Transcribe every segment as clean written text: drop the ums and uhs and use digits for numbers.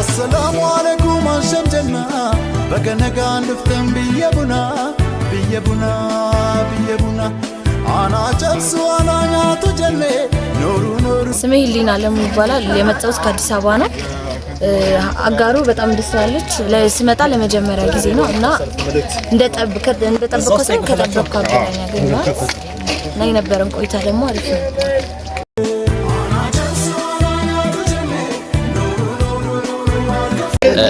السلام عليكم عشان جنة بقناك عندفتن بيبنا بيبنا بيبنا أنا جبس وأنا ناتو جنة نورو نورو سمي هلينا لمو يبالا የመጣሁት ከአዲስ አበባ ነው አጋሩ በጣም ደስ ያለች ለስመጣ ለመጀመሪያ ጊዜ ነው እና እንደጠበቅኩት ከጠበቅኩት በላይ ያገኘኋት እና የነበረን ቆይታ ደግሞ አሪፍ ነው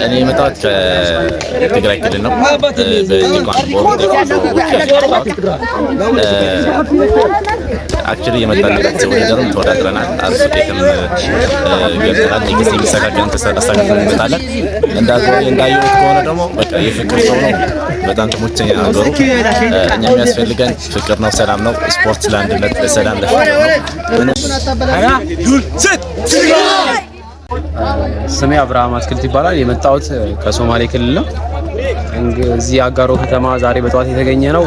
እኔ የመጣሁት ከትግራይ ክልል ነው አክቹሊ የመጣንበት ውድድርም ተወዳድረናል አርሱቴትም ገብተናል ኔክስት የሚሰጋገን ተስተካክለንበታለን እንዳየሁት ከሆነ ደግሞ በቃ የፍቅር ሰው ነው በጣም ተሞቸኛ ነገሩ እኛ የሚያስፈልገን ፍቅር ነው ሰላም ነው ስፖርት ለአንድነት ለሰላም ለፍቅር ነው ስሜ አብርሃም አትክልት ይባላል የመጣሁት ከሶማሌ ክልል ነው እዚህ አጋሮ ከተማ ዛሬ በጠዋት የተገኘ ነው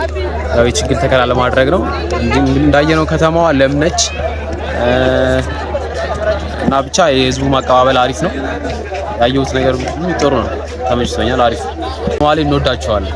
የችግኝ ተከላ ለማድረግ ነው እንዳየነው ከተማዋ ለም ነች እና ብቻ የህዝቡ ማቀባበል አሪፍ ነው ያየሁት ነገር ጥሩ ነው ተመችቶኛል አሪፍ ሶማሌ እንወዳቸዋለን